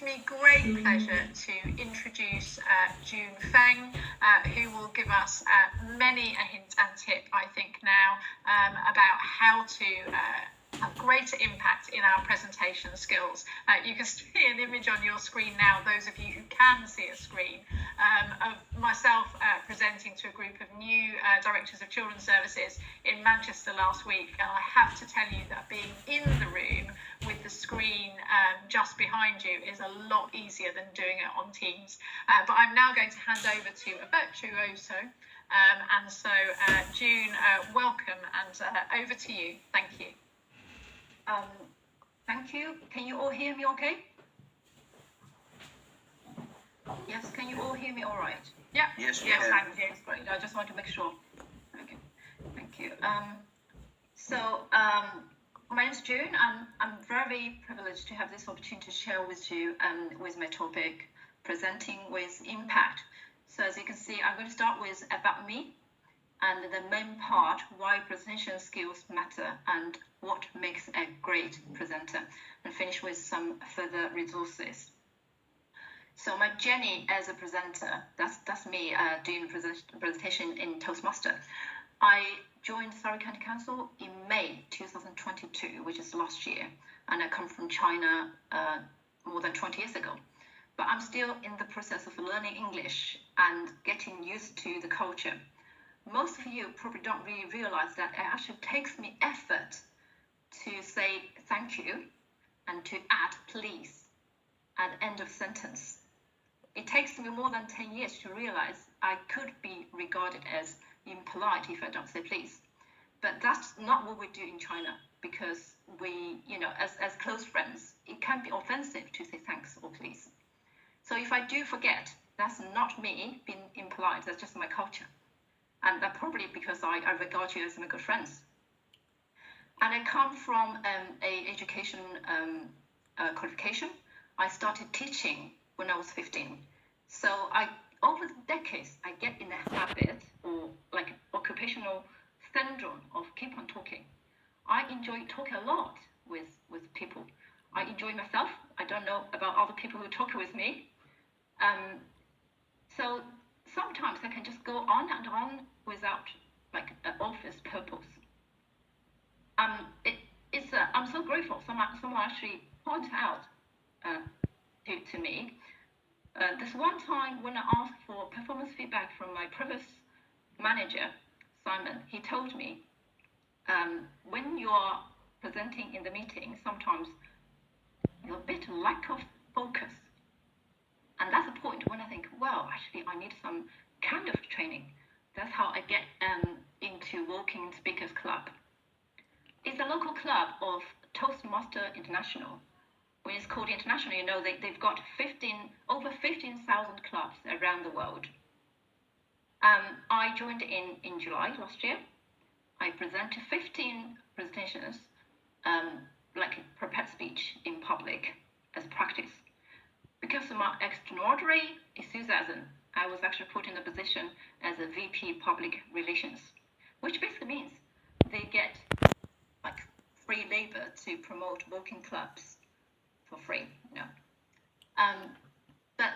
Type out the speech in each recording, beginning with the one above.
gives me great pleasure to introduce June Feng, who will give us many a hint and tip, I think now, about how to have greater impact in our presentation skills. You can see an image on your screen now, those of you who can see a screen, of myself presenting to a group of new directors of children's services in Manchester last week. And I have to tell you that being in the room with the screen just behind you is a lot easier than doing it on Teams. But I'm now going to hand over to a virtuoso. And so, June, welcome, and over to you. Thank you. Thank you. Can you all hear me okay? Yes, can you all hear me all right? Yeah. Yes, thank you. That's great. I just want to make sure. Okay, thank you. My name is June, and I'm very privileged to have this opportunity to share with you with my topic, presenting with impact. So as you can see, I'm going to start with about me, and the main part, why presentation skills matter and what makes a great presenter, and finish with some further resources. So my journey as a presenter, that's me doing presentation in Toastmaster. I joined Surrey County Council in May 2022, which is last year, and I come from China more than 20 years ago. But I'm still in the process of learning English and getting used to the culture. Most of you probably don't really realize that it actually takes me effort to say thank you and to add please at the end of sentence. It takes me more than 10 years to realize I could be regarded as impolite if I don't say please. But that's not what we do in China, because we, as close friends, it can be offensive to say thanks or please. So if I do forget, that's not me being impolite, that's just my culture. And that's probably because I regard you as my good friends. And I come from a education qualification. I started teaching when I was 15. So over the decades, I get in a habit or like occupational syndrome of keep on talking. I enjoy talking a lot with people. I enjoy myself. I don't know about other people who talk with me. So sometimes I can just go on and on without like an obvious purpose. I'm so grateful. Someone actually pointed out to me. This one time when I asked for performance feedback from my previous manager, Simon, he told me, when you are presenting in the meeting, sometimes you're a bit lack of focus. And that's a point when I think, well, actually, I need some kind of training. That's how I get into Walking Speakers Club. It's a local club of Toastmaster International. When it's called international, they've got over 15,000 clubs around the world. I joined in July last year. I presented 15 presentations, like prepared speech in public as practice. Because of my extraordinary enthusiasm, I was actually put in a position as a VP Public Relations, which basically means they get like free labor to promote walking clubs for free, But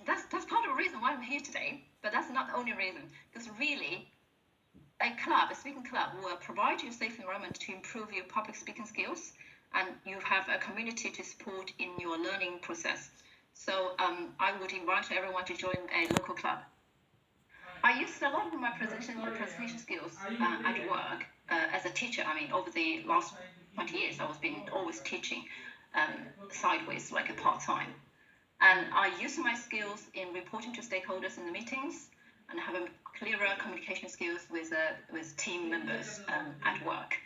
that's part of the reason why I'm here today, but that's not the only reason. Because really, a speaking club will provide you a safe environment to improve your public speaking skills, and you have a community to support in your learning process. So I would invite everyone to join a local club. I used a lot of my presentation skills at work as a teacher. Over the last 20 years, I was always teaching sideways, like a part-time. And I use my skills in reporting to stakeholders in the meetings and have a clearer communication skills with team members at work.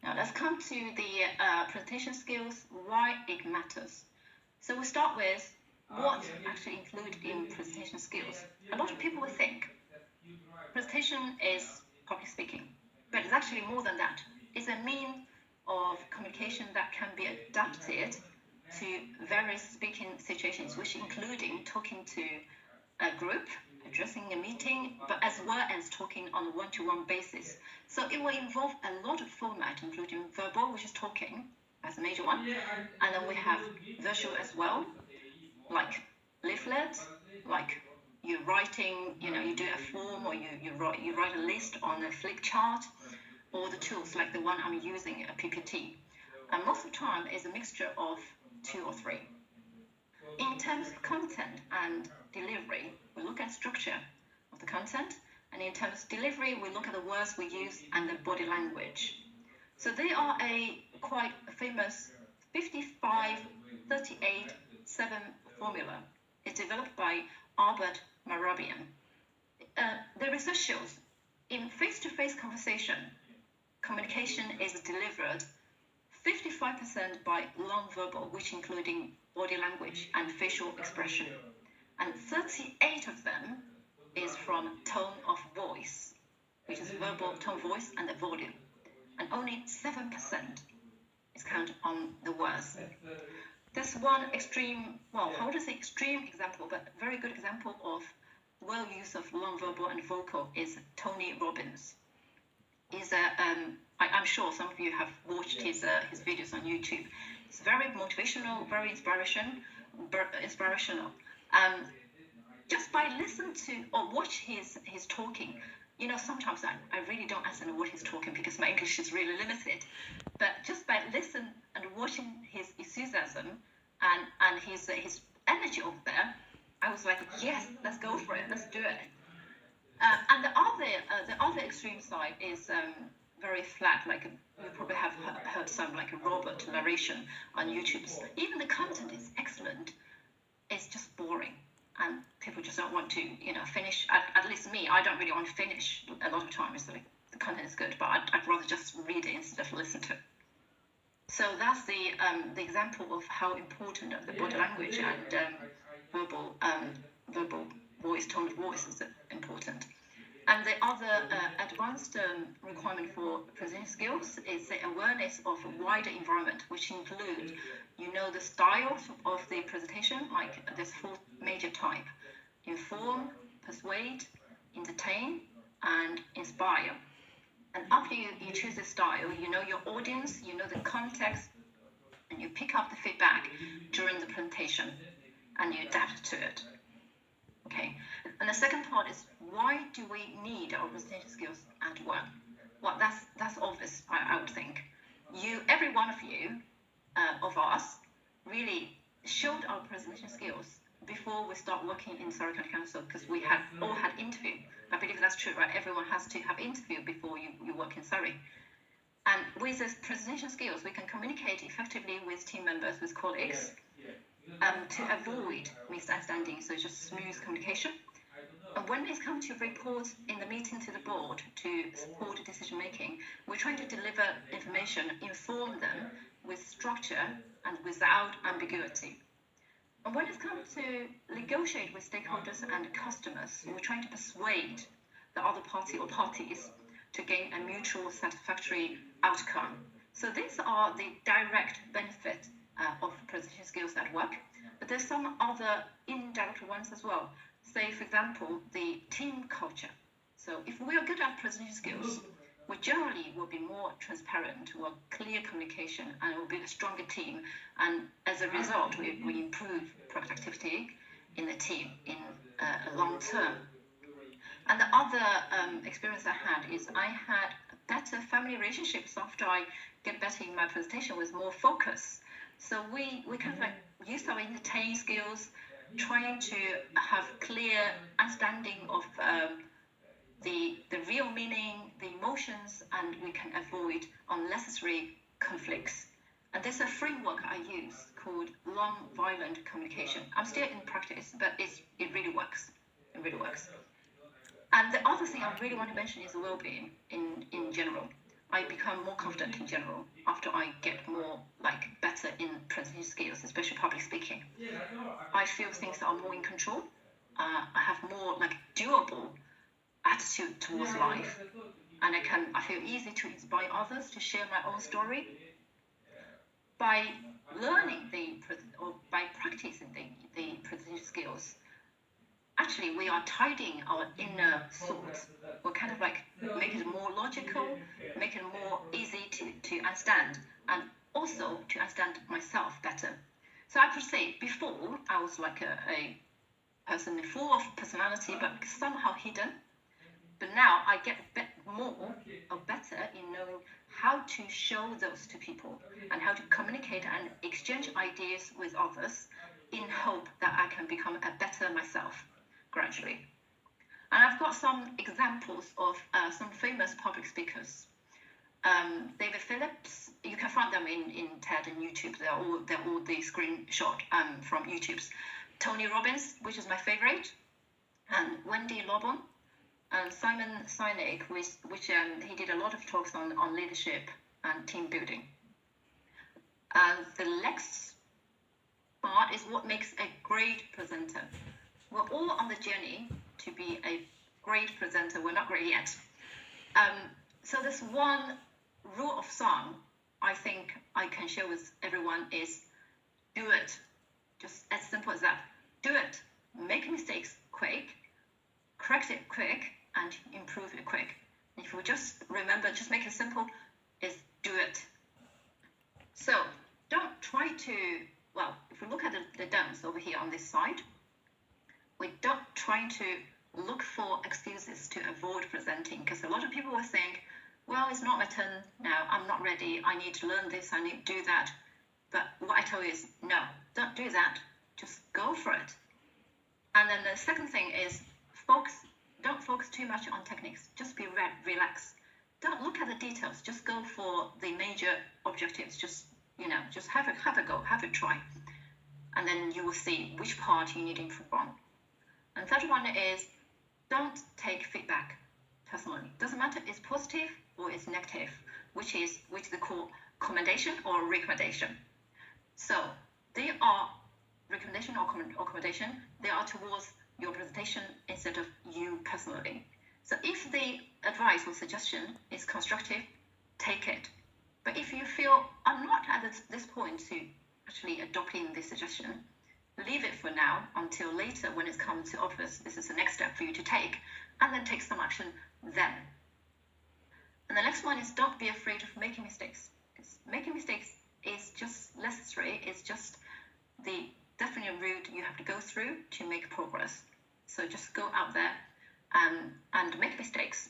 Now let's come to the presentation skills, why it matters. So we'll start with what actually included in presentation skills. A lot of people will think presentation is public speaking, but it's actually more than that. It's a means of communication that can be adapted to various speaking situations, which including talking to a group, addressing a meeting, but as well as talking on a one-to-one basis. So it will involve a lot of format, including verbal, which is talking, as a major one. And then we have visual as well, like leaflets, like you're writing, you do a form, or you write a list on a flip chart, or the tools like the one I'm using, a PPT. And most of the time is a mixture of 2 or 3. In terms of content and delivery, we look at structure of the content, and in terms of delivery, we look at the words we use and the body language. So they are a quite famous 55-38-7 formula. It's developed by Albert Mehrabian. The research shows in face-to-face conversation, communication is delivered 55% by non-verbal, which including body language and facial expression, and 38 of them is from tone of voice, which is verbal tone of voice and the volume, and only 7% is counted on the words. There's one extreme, well, how would I say extreme example, but very good example of well use of non-verbal and vocal is Tony Robbins. I'm sure some of you have watched his videos on YouTube. It's very motivational, very inspirational. Just by listening to or watch his talking, sometimes I really don't understand what he's talking because my English is really limited. But just by listening and watching his enthusiasm and his energy over there, I was like, yes, let's go for it, let's do it. And the other extreme side is very flat, like you probably have heard some like a robot narration on YouTube. Even the content is excellent, it's just boring, and people just don't want to finish. At least me, I don't really want to finish a lot of times. Like the content is good, but I'd rather just read it instead of listen to it. So that's the example of how important the body language and verbal voice, tone of voice is important. And the other advanced requirement for presentation skills is the awareness of a wider environment, which include, the styles of the presentation, like there's 4 major types: inform, persuade, entertain, and inspire. And after you choose the style, you know your audience, you know the context, and you pick up the feedback during the presentation, and you adapt to it. Okay, and the second part is, why do we need our presentation skills at work? Well, that's obvious, I would think. Every one of you, of us, really showed our presentation skills before we start working in Surrey County Council, because we all had interview. I believe that's true, right? Everyone has to have interview before you work in Surrey. And with these presentation skills, we can communicate effectively with team members, with colleagues, to avoid misunderstandings, so just smooth communication. And when it comes to reports in the meeting to the board to support decision making, we're trying to deliver information, inform them with structure and without ambiguity. And when it comes to negotiate with stakeholders and customers, we're trying to persuade the other party or parties to gain a mutual satisfactory outcome. So these are the direct benefits of presentation skills at work, but there's some other indirect ones as well. Say, for example, the team culture. So if we are good at presentation skills, we generally will be more transparent, will clear communication, and will build a stronger team. And as a result, we improve productivity in the team in a long term. And the other experience I had is I had better family relationships after I get better in my presentation with more focus. So we kind of like use our entertaining skills, trying to have clear understanding of the real meaning, the emotions, and we can avoid unnecessary conflicts. And there's a framework I use called non-violent communication. I'm still in practice, but it really works. It really works. And the other thing I really want to mention is well-being in general. I become more confident in general after I get more better in presentation skills, especially public speaking. I feel things are more in control. I have more doable attitude towards life, and I feel easy to inspire others to share my own story. By learning by practicing the presentation skills, actually we are tidying our inner thoughts. We're kind of make it more logical, make it more easy to understand, and also to understand myself better. So I would say before I was like a person full of personality but somehow hidden. But now I get more or better in knowing how to show those to people and how to communicate and exchange ideas with others in hope that I can become a better myself gradually. And I've got some examples of some famous public speakers. David Phillips, you can find them in TED and YouTube. They're all the screenshot from YouTube's. Tony Robbins, which is my favorite, and Wendy Lobon, and Simon Sinek, which he did a lot of talks on leadership and team building. And the next part is what makes a great presenter. We're all on the journey to be a great presenter. We're not great yet. So this one rule of thumb I think I can share with everyone is do it. Just as simple as that. Do it. Make mistakes quick, correct it quick, and improve it quick. If you just remember, just make it simple, is do it. So don't try to, well, if we look at the don'ts over here on this side, we don't try to look for excuses to avoid presenting, because a lot of people will think, well, it's not my turn now, I'm not ready, I need to learn this, I need to do that. But what I tell you is, no, don't do that, just go for it. And then the second thing is, don't focus too much on techniques, just be relaxed. Don't look at the details, just go for the major objectives, just have a go, have a try. And then you will see which part you need to improve on. And third one is, don't take feedback personally. Doesn't matter if it's positive or it's negative, which they call commendation or recommendation. So they are recommendation or commendation. They are towards your presentation instead of you personally. So if the advice or suggestion is constructive, take it. But if you feel I'm not at this point to actually adopting this suggestion, leave it for now until later when it comes to obvious. This is the next step for you to take, and then take some action then. And the next one is don't be afraid of making mistakes. Because making mistakes is just necessary. It's just the definite route you have to go through to make progress. So just go out there and make mistakes.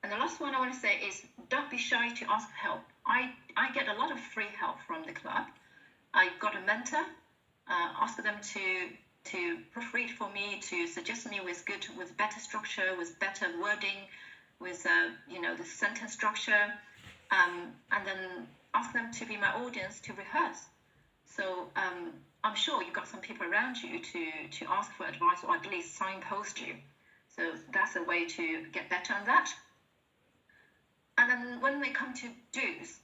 And the last one I want to say is don't be shy to ask for help. I get a lot of free help from the club. I got a mentor. Ask them to proofread for me, to suggest me with better structure, with better wording, with the sentence structure, and then ask them to be my audience to rehearse. So I'm sure you've got some people around you to ask for advice or at least signpost you. So that's a way to get better on that. And then when we come to do's,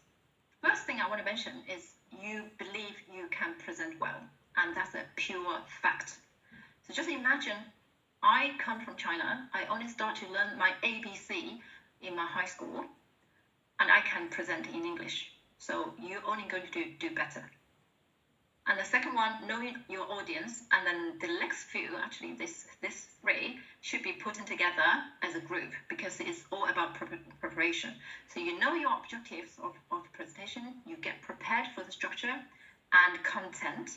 first thing I want to mention is you believe you can present well. And that's a pure fact. So just imagine I come from China. I only start to learn my ABC in my high school, and I can present in English. So you're only going to do better. And the second one, knowing your audience, and then the next few, actually this three, should be put together as a group because it's all about preparation. So you know your objectives of the presentation, you get prepared for the structure and content.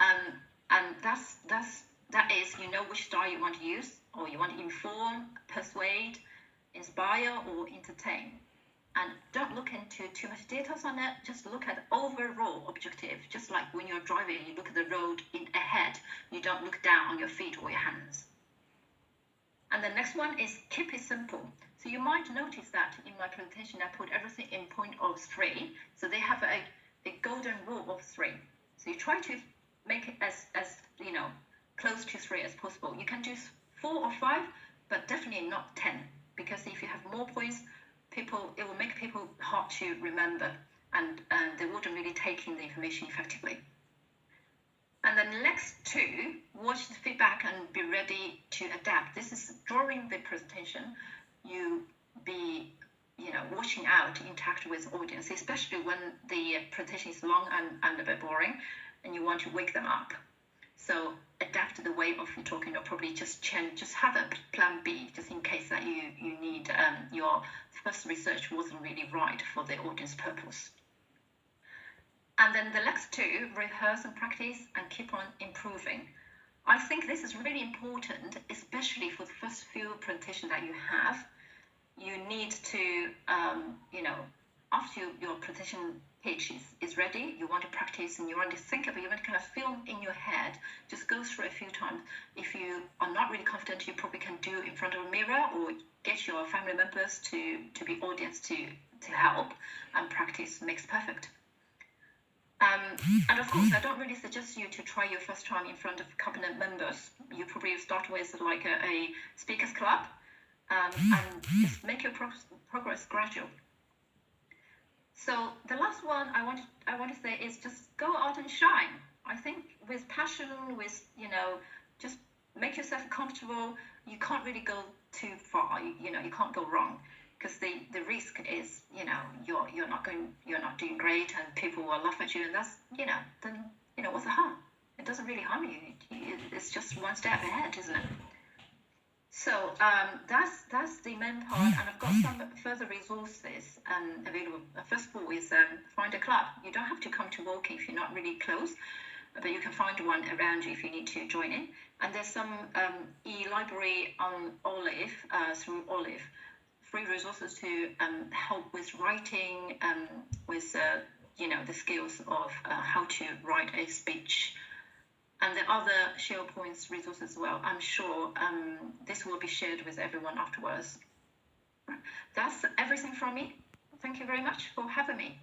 And that is, you know which style you want to use, or you want to inform, persuade, inspire, or entertain. And don't look into too much details on it. Just look at the overall objective. Just like when you're driving, you look at the road ahead. You don't look down on your feet or your hands. And the next one is keep it simple. So you might notice that in my presentation, I put everything in point of 3. So they have a golden rule of 3. So you try to make it as close to 3 as possible. You can do 4 or 5, but definitely not 10, because if you have more points, it will make people hard to remember, and they wouldn't really take in the information effectively. And then the next 2, watch the feedback and be ready to adapt. This is during the presentation, you be watching out to interact with audience, especially when the presentation is long and a bit boring, and you want to wake them up. So adapt the way of talking, or probably just have a plan B, just in case that you need your first research wasn't really right for the audience purpose. And then the next two, rehearse and practice and keep on improving. I think this is really important, especially for the first few presentations that you have. You need to, after your presentation page is ready, you want to practice and you want to think of it, you want to kind of film in your head, just go through a few times. If you are not really confident, you probably can do in front of a mirror or get your family members to be audience to help, and practice makes perfect. And of course, I don't really suggest you to try your first time in front of cabinet members. You probably start with like a speakers club, and just make your progress gradual. So the last one I want to say is just go out and shine. I think with passion, with just make yourself comfortable. You can't really go too far. You can't go wrong, because the risk is you're not doing great and people will laugh at you, and that's then what's the harm? It doesn't really harm you. It's just one step ahead, isn't it? So that's the main part, and I've got some further resources available. First of all is find a club. You don't have to come to walking if you're not really close, but you can find one around you if you need to join in. And there's some e-library on Olive, through Olive, free resources to help with writing, with the skills of how to write a speech. And the other SharePoint resources as well. I'm sure this will be shared with everyone afterwards. That's everything from me. Thank you very much for having me.